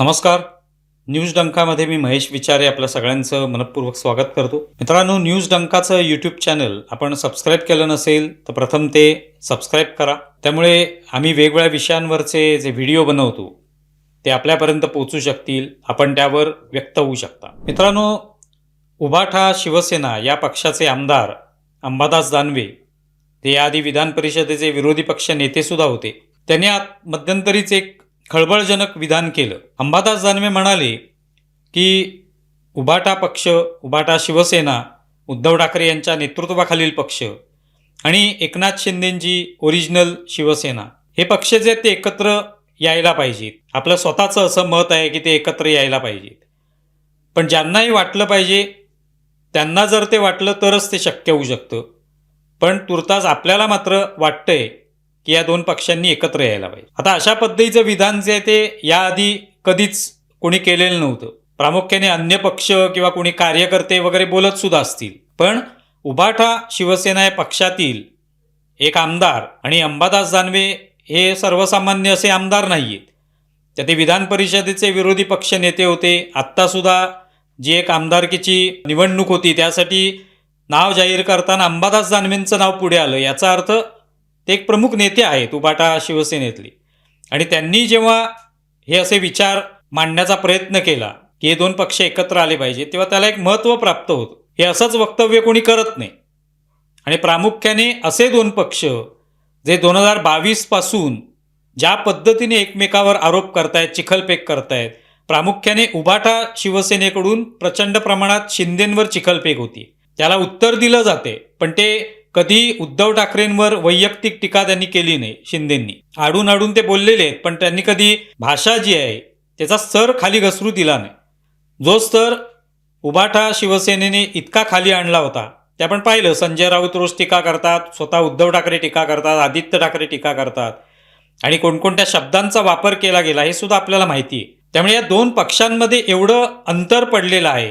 नमस्कार. न्यूज डंकामध्ये मी महेश विचारे आपलं सगळ्यांचं मनपूर्वक स्वागत करतो. मित्रांनो, न्यूज डंकाचं यूट्यूब चॅनल आपण सबस्क्राईब केलं नसेल तर प्रथम ते सबस्क्राईब करा. त्यामुळे आम्ही वेगवेगळ्या विषयांवरचे जे व्हिडिओ बनवतो ते आपल्यापर्यंत पोहोचू शकतील, आपण त्यावर व्यक्त होऊ शकता. मित्रांनो, उभाठा शिवसेना या पक्षाचे आमदार अंबादास दानवे, ते याआधी विधान परिषदेचे विरोधी पक्ष नेतेसुद्धा होते. त्यांनी मध्यंतरीच एक खळबळजनक विधान केलं. अंबादास दानवे म्हणाले की उभाटा पक्ष, उभाटा शिवसेना, उद्धव ठाकरे यांच्या नेतृत्वाखालील पक्ष आणि एकनाथ शिंदेंची ओरिजिनल शिवसेना, हे पक्ष जे आहेत ते एकत्र यायला पाहिजेत. आपलं स्वतःचं असं मत आहे की ते एकत्र यायला पाहिजेत. पण ज्यांनाही वाटलं पाहिजे त्यांना जर ते वाटलं तरच ते शक्य होऊ शकतं. पण तुर्तास आपल्याला मात्र वाटतंय की या दोन पक्षांनी एकत्र यायला पाहिजे. आता अशा पद्धतीचं विधान जे आहे ते याआधी कधीच कोणी केलेलं नव्हतं. प्रामुख्याने अन्य पक्ष किंवा कोणी कार्यकर्ते वगैरे बोलत सुद्धा असतील. पण उभाठा शिवसेना या पक्षातील एक आमदार, आणि अंबादास दानवे हे सर्वसामान्य असे आमदार नाही आहेत, तर ते विधान परिषदेचे विरोधी पक्ष नेते होते. आत्तासुद्धा जी एक आमदारकीची निवडणूक होती त्यासाठी नाव जाहीर करताना अंबादास दानवेंचं नाव पुढे आलं. याचा अर्थ ते एक प्रमुख नेते आहेत उभाटा शिवसेनेतले. आणि त्यांनी जेव्हा हे असे विचार मांडण्याचा प्रयत्न केला की हे दोन पक्ष एकत्र आले पाहिजे, तेव्हा त्याला एक महत्त्व प्राप्त होतं. हे असंच वक्तव्य कोणी करत नाही. आणि प्रामुख्याने असे दोन पक्ष जे 2022 पासून ज्या पद्धतीने एकमेकावर आरोप करतायत, चिखलफेक करतायत, प्रामुख्याने उभाटा शिवसेनेकडून प्रचंड प्रमाणात शिंदेंवर चिखलफेक होती. त्याला उत्तर दिलं जाते, पण ते कधी उद्धव ठाकरेंवर वैयक्तिक टीका त्यांनी केली नाही. शिंदेंनी आडून आडून ते बोललेले आहेत, पण त्यांनी कधी भाषा जी आहे त्याचा स्तर खाली घसरू दिला नाही. जो स्तर उभाठा शिवसेनेने इतका खाली आणला होता ते आपण पाहिलं. संजय राऊत रोज टीका करतात, स्वतः उद्धव ठाकरे टीका करतात, आदित्य ठाकरे टीका करतात, आणि कोणकोणत्या शब्दांचा वापर केला गेला हे सुद्धा आपल्याला माहिती आहे. त्यामुळे या दोन पक्षांमध्ये एवढं अंतर पडलेलं आहे,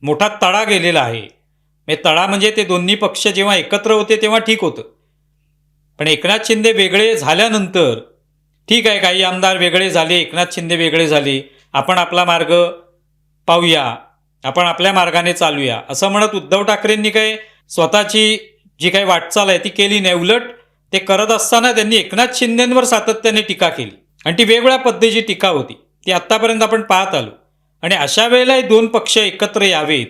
मोठा तडा गेलेला आहे. तळा म्हणजे ते दोन्ही पक्ष जेव्हा एकत्र होते तेव्हा ठीक होतं, पण एकनाथ शिंदे वेगळे झाल्यानंतर ठीक आहे, काही आमदार वेगळे झाले, एकनाथ शिंदे वेगळे झाले, आपण आपला मार्ग पाहूया, आपण आपल्या मार्गाने चालूया असं म्हणत उद्धव ठाकरेंनी काय स्वतःची जी काही वाटचाल आहे ती केली नाही. उलट ते करत असताना त्यांनी एकनाथ शिंदेंवर सातत्याने टीका केली, आणि ती वेगवेगळ्या पद्धतीची टीका होती, ती आत्तापर्यंत आपण पाहत आलो. आणि अशा वेळेला हे दोन पक्ष एकत्र यावेत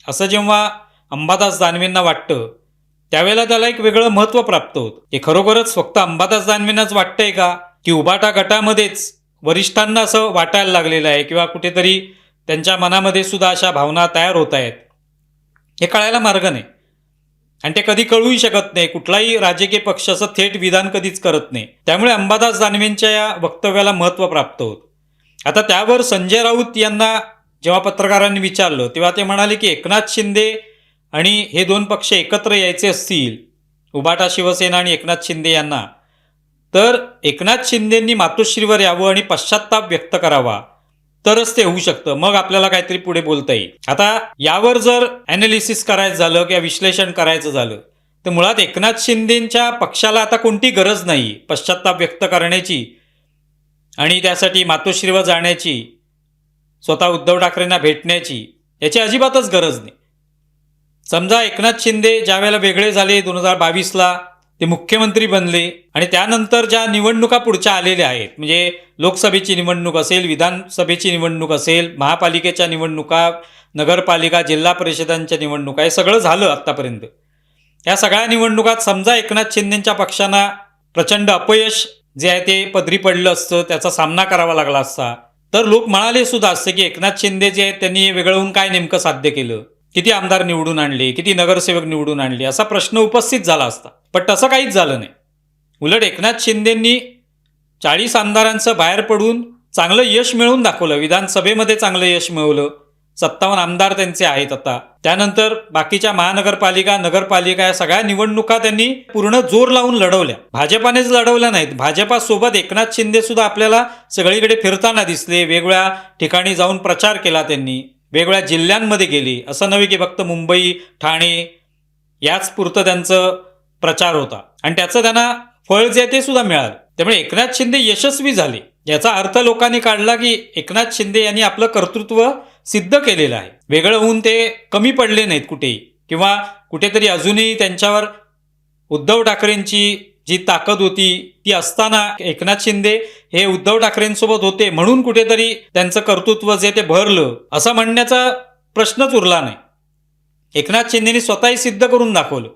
असं जेव्हा अंबादास दानवेंना वाटतं त्यावेळेला त्याला एक वेगळं महत्त्व प्राप्त होतं. हे खरोखरच फक्त अंबादास दानवेंनाच वाटतंय का, की उभाटा गटामध्येच वरिष्ठांना असं वाटायला लागलेलं आहे, किंवा कुठेतरी त्यांच्या मनामध्ये सुद्धा अशा भावना तयार होत आहेत? हे कळायला मार्ग नाही, आणि ते कधी कळूही शकत नाही. कुठलाही राजकीय पक्ष असं थेट विधान कधीच करत नाही. त्यामुळे अंबादास दानवेंच्या या वक्तव्याला महत्त्व प्राप्त होतं. आता त्यावर संजय राऊत यांना जेव्हा पत्रकारांनी विचारलं तेव्हा ते म्हणाले की एकनाथ शिंदे आणि हे दोन पक्ष एकत्र यायचे असतील, उभाटा शिवसेना आणि एकनाथ शिंदे यांना, तर एकनाथ शिंदेंनी मातोश्रीवर यावं आणि पश्चाताप व्यक्त करावा, तरच ते होऊ शकतं. मग आपल्याला काहीतरी पुढे बोलता येईल. आता यावर जर ॲनालिसिस करायचं झालं किंवा विश्लेषण करायचं झालं तर मुळात एकनाथ शिंदेंच्या पक्षाला आता कोणती गरज नाही पश्चाताप व्यक्त करण्याची आणि त्यासाठी मातोश्रीवर जाण्याची, स्वतः उद्धव ठाकरेंना भेटण्याची, याची अजिबातच गरज नाही. समजा एकनाथ शिंदे ज्या वेळेला वेगळे झाले 2022ला, ते मुख्यमंत्री बनले, आणि त्यानंतर ज्या निवडणुका पुढच्या आलेल्या आहेत, म्हणजे लोकसभेची निवडणूक असेल, विधानसभेची निवडणूक असेल, महापालिकेच्या निवडणुका, नगरपालिका, जिल्हा परिषदांच्या निवडणुका, हे सगळं झालं आत्तापर्यंत. या सगळ्या निवडणुकात समजा एकनाथ शिंदेंच्या पक्षांना प्रचंड अपयश जे आहे ते पदरी पडलं असतं, त्याचा सामना करावा लागला असता, तर लोक म्हणाले सुद्धा असते की एकनाथ शिंदे जे आहेत त्यांनी वेगळं होऊन काय नेमकं साध्य केलं, किती आमदार निवडून आणले, किती नगरसेवक निवडून आणले, असा प्रश्न उपस्थित झाला असता. पण तसं काहीच झालं नाही. उलट एकनाथ शिंदेंनी 40 आमदारांचं बाहेर पडून चांगलं यश मिळवून दाखवलं. विधानसभेमध्ये चांगलं यश मिळवलं. 57 आमदार त्यांचे आहेत आता. त्यानंतर बाकीच्या महानगरपालिका, नगरपालिका या सगळ्या निवडणुका त्यांनी पूर्ण जोर लावून लढवल्या. भाजपानेच लढवल्या नाहीत. भाजपासोबत एकनाथ शिंदे सुद्धा आपल्याला सगळीकडे फिरताना दिसले. वेगवेगळ्या ठिकाणी जाऊन प्रचार केला त्यांनी. वेगवेगळ्या जिल्ह्यांमध्ये गेले. असं नव्हे की फक्त मुंबई, ठाणे याच पुरतं त्यांचं प्रचार होता आणि त्याचं त्यांना फळ जे आहे ते सुद्धा मिळालं. त्यामुळे एकनाथ शिंदे यशस्वी झाले याचा अर्थ लोकांनी काढला की एकनाथ शिंदे यांनी आपलं कर्तृत्व सिद्ध केलेलं आहे. वेगळं होऊन ते कमी पडले नाहीत कुठेही, किंवा कुठेतरी अजूनही त्यांच्यावर उद्धव ठाकरेंची जी ताकद होती ती असताना एकनाथ शिंदे हे उद्धव ठाकरेंसोबत होते म्हणून कुठेतरी त्यांचं कर्तृत्व जे ते भरलं असं म्हणण्याचा प्रश्नच उरला नाही. एकनाथ शिंदेनी स्वतःही सिद्ध करून दाखवलं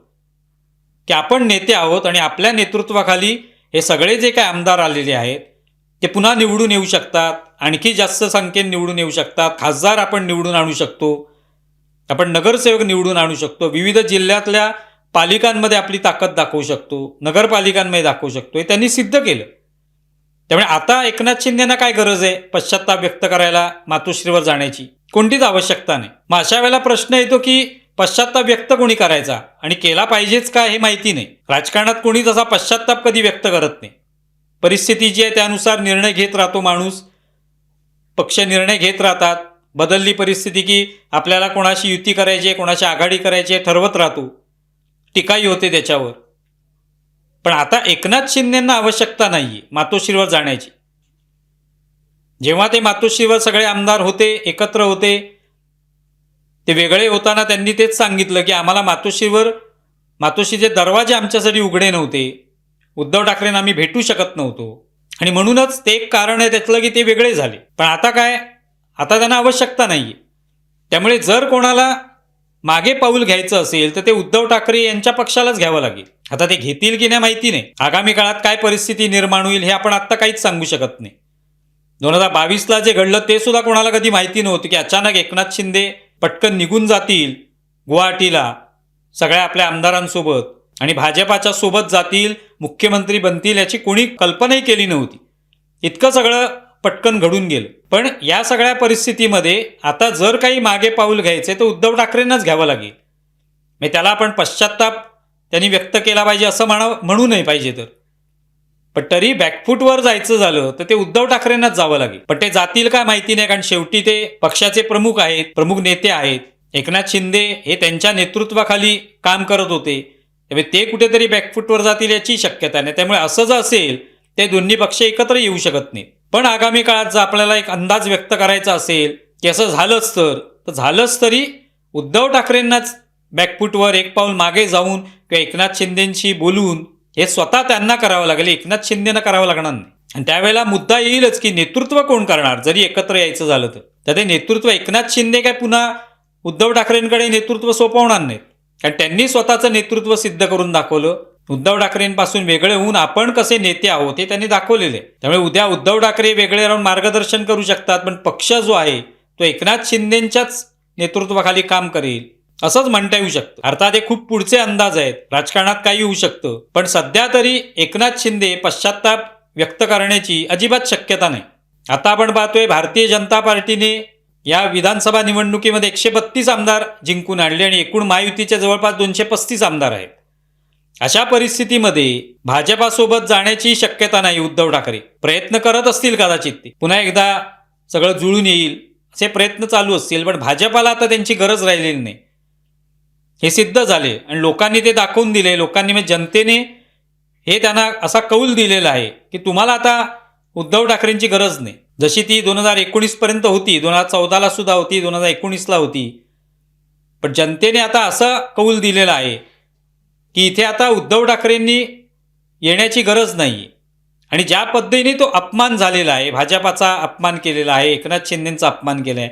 की आपण नेते आहोत आणि आपल्या नेतृत्वाखाली हे सगळे जे काही आमदार आलेले आहेत ते पुन्हा निवडून येऊ शकतात, आणखी जास्त संख्येने निवडून येऊ शकतात, खासदार आपण निवडून आणू शकतो, आपण नगरसेवक निवडून आणू शकतो, विविध जिल्ह्यातल्या पालिकांमध्ये आपली ताकद दाखवू शकतो, नगरपालिकांमध्ये दाखवू शकतो. हे त्यांनी सिद्ध केलं. त्यामुळे आता एकनाथ शिंदेना काय गरज आहे पश्चाताप व्यक्त करायला, मातोश्रीवर जाण्याची कोणतीच आवश्यकता नाही. मग अशा वेळेला प्रश्न येतो की पश्चाताप व्यक्त कोणी करायचा आणि केला पाहिजेच का हे माहिती नाही. राजकारणात कोणी तसा पश्चाताप कधी व्यक्त करत नाही. परिस्थिती जी आहे त्यानुसार निर्णय घेत राहतो माणूस, पक्ष निर्णय घेत राहतात. बदलली परिस्थिती की आपल्याला कोणाशी युती करायची आहे, कोणाशी आघाडी करायची आहे ठरवत राहतो, टीकाही होते त्याच्यावर. पण आता एकनाथ शिंदेंना आवश्यकता नाहीये मातोश्रीवर जाण्याची. जेव्हा ते मातोश्रीवर सगळे आमदार होते, एकत्र होते, ते वेगळे होताना त्यांनी तेच सांगितलं की आम्हाला मातोश्रीचे दरवाजे आमच्यासाठी उघडे नव्हते, उद्धव ठाकरेंना आम्ही भेटू शकत नव्हतो आणि म्हणूनच ते एक कारण आहे त्यातलं की ते वेगळे झाले. पण आता काय, आता त्यांना आवश्यकता नाहीये. त्यामुळे जर कोणाला मागे पाऊल घ्यायचं असेल तर ते उद्धव ठाकरे यांच्या पक्षालाच घ्यावं लागेल. आता ते घेतील की नाही माहिती नाही. आगामी काळात काय परिस्थिती निर्माण होईल हे आपण आत्ता काहीच सांगू शकत नाही. 2022ला जे घडलं ते सुद्धा कोणाला कधी माहिती नव्हतं की अचानक एकनाथ शिंदे पटकन निघून जातील गुवाहाटीला सगळ्या आपल्या आमदारांसोबत आणि भाजपाच्या सोबत जातील, मुख्यमंत्री बनतील याची कोणी कल्पनाही केली नव्हती. इतकं सगळं पटकन घडून गेलं. पण या सगळ्या परिस्थितीमध्ये आता जर काही मागे पाऊल घ्यायचे तर उद्धव ठाकरेंनाच घ्यावं लागेल. मग त्याला आपण पश्चाताप त्यांनी व्यक्त केला पाहिजे असं म्हणू नाही पाहिजे तर, पण तरी बॅकफूटवर जायचं झालं तर ते उद्धव ठाकरेंनाच जावं लागेल. पण ते जातील का माहिती नाही, कारण शेवटी ते पक्षाचे प्रमुख आहेत, प्रमुख नेते आहेत. एकनाथ शिंदे हे त्यांच्या नेतृत्वाखाली काम करत होते, त्यामुळे ते कुठेतरी बॅकफूटवर जातील याची शक्यता नाही. त्यामुळे असं जर असेल ते दोन्ही पक्ष एकत्र येऊ शकत नाहीत. पण आगामी काळात जर आपल्याला एक अंदाज व्यक्त करायचा असेल की असं झालंच तरी उद्धव ठाकरेंनाच बॅकफूटवर एक पाऊल मागे जाऊन किंवा एकनाथ शिंदेंशी बोलून हे स्वतः त्यांना करावं लागेल, एकनाथ शिंदेना करावं लागणार नाही. आणि त्यावेळेला मुद्दा येईलच की नेतृत्व कोण करणार जरी एकत्र यायचं झालं तर ते नेतृत्व एकनाथ शिंदे काय पुन्हा उद्धव ठाकरेंकडे नेतृत्व सोपवणार नाहीत, कारण त्यांनी स्वतःचं नेतृत्व सिद्ध करून दाखवलं. उद्धव ठाकरेंपासून वेगळे होऊन आपण कसे नेते आहोत हे त्यांनी दाखवलेले. त्यामुळे उद्या उद्धव ठाकरे वेगळे राहून मार्गदर्शन करू शकतात, पण पक्ष जो आहे तो एकनाथ शिंदेंच्याच नेतृत्वाखाली काम करेल असंच म्हणता येऊ शकतं. अर्थात हे खूप पुढचे अंदाज आहेत, राजकारणात काही होऊ शकतं. पण सध्या तरी एकनाथ शिंदे पश्चाताप व्यक्त करण्याची अजिबात शक्यता नाही. आता आपण पाहतोय भारतीय जनता पार्टीने या विधानसभा निवडणुकीमध्ये 132 आमदार जिंकून आणले आणि एकूण महायुतीच्या जवळपास 235 आमदार आहेत. अशा परिस्थितीमध्ये भाजपासोबत जाण्याची शक्यता नाही. उद्धव ठाकरे प्रयत्न करत असतील, कदाचित ते पुन्हा एकदा सगळं जुळून येईल असे प्रयत्न चालू असतील, पण भाजपाला आता त्यांची गरज राहिलेली नाही हे सिद्ध झाले आणि लोकांनी ते दाखवून दिले. लोकांनी म्हणजे जनतेने हे त्यांना असा कौल दिलेला आहे की तुम्हाला आता उद्धव ठाकरेंची गरज नाही. जशी ती 2019 पर्यंत होती, 2014ला सुद्धा होती, 2019ला होती. पण जनतेने आता असा कौल दिलेला आहे की इथे आता उद्धव ठाकरेंनी येण्याची गरज नाही. आणि ज्या पद्धतीने तो अपमान झालेला आहे, भाजपाचा अपमान केलेला आहे, एकनाथ शिंदेंचा अपमान केला आहे,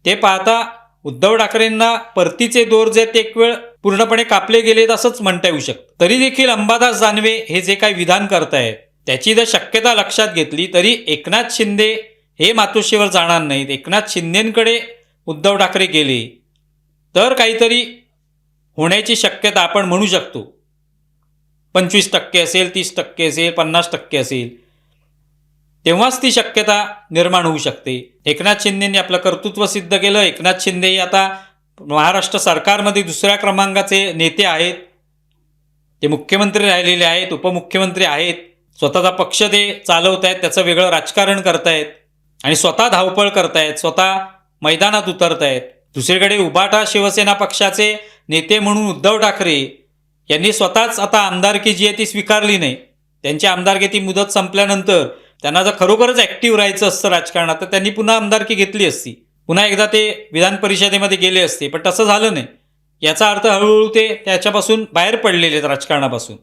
ते पाहता उद्धव ठाकरेंना परतीचे दोर जे ते एक वेळ पूर्णपणे कापले गेलेत असंच म्हणता येऊ शकतं. तरी देखील अंबादास दानवे हे जे काही विधान करतायत त्याची जर शक्यता लक्षात घेतली तरी एकनाथ शिंदे हे मातोश्रीवर जाणार नाहीत. एकनाथ शिंदेंकडे उद्धव ठाकरे गेले तर काहीतरी होण्याची शक्यता आपण म्हणू शकतो. 25% असेल, 30% असेल, 50% असेल, तेव्हाच ती शक्यता निर्माण होऊ शकते. एकनाथ शिंदेंनी आपलं कर्तृत्व सिद्ध केलं. एकनाथ शिंदे आता महाराष्ट्र सरकारमध्ये दुसऱ्या क्रमांकाचे नेते आहेत. ते मुख्यमंत्री राहिलेले आहेत, उपमुख्यमंत्री आहेत, स्वतःचा पक्ष ते चालवत आहेत, त्याचं वेगळं राजकारण करतायत आणि स्वतः धावपळ करतायत, स्वतः मैदानात उतरतायत. दुसरीकडे उभाटा शिवसेना पक्षाचे नेते म्हणून उद्धव ठाकरे यांनी स्वतःच आता आमदारकी जी आहे ती स्वीकारली नाही. त्यांची आमदारकी ती मुदत संपल्यानंतर त्यांना जर खरोखरच ॲक्टिव्ह राहायचं असतं राजकारणात तर त्यांनी पुन्हा आमदारकी घेतली असती, पुन्हा एकदा ते विधान परिषदेमध्ये गेले असते. पण तसं झालं नाही. याचा अर्थ हळूहळू ते त्याच्यापासून बाहेर पडलेले आहेत राजकारणापासून.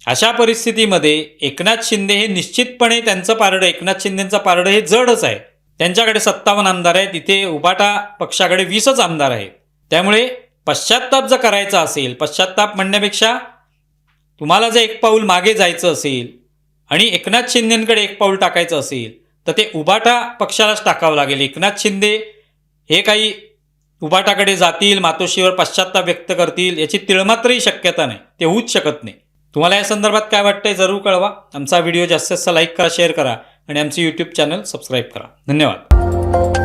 अशा परिस्थितीमध्ये एकनाथ शिंदे हे निश्चितपणे त्यांचं पारडं, एकनाथ शिंदेंचं पारडं हे जडच आहे. त्यांच्याकडे 57 आमदार आहेत, इथे उभाटा पक्षाकडे 20च आमदार आहेत. त्यामुळे पश्चात्ताप जर करायचा असेल, पश्चात्ताप म्हणण्यापेक्षा तुम्हाला जर एक पाऊल मागे जायचं असेल आणि एकनाथ शिंदेंकडे एक पाऊल टाकायचं असेल तर ते उभाटा पक्षालाच टाकावं लागेल. एकनाथ शिंदे हे काही उभाटाकडे जातील, मातोश्रीवर पश्चात्ताप व्यक्त करतील याची तिळमात्रही शक्यता नाही. ते होऊच शकत नाही. तुम्हाला या संदर्भात काय वाटतंय जरूर कळवा. आमचा व्हिडिओ जास्तीत जास्त लाईक करा, शेअर करा आणि आमचे यूट्यूब चॅनल सबस्क्राईब करा. धन्यवाद.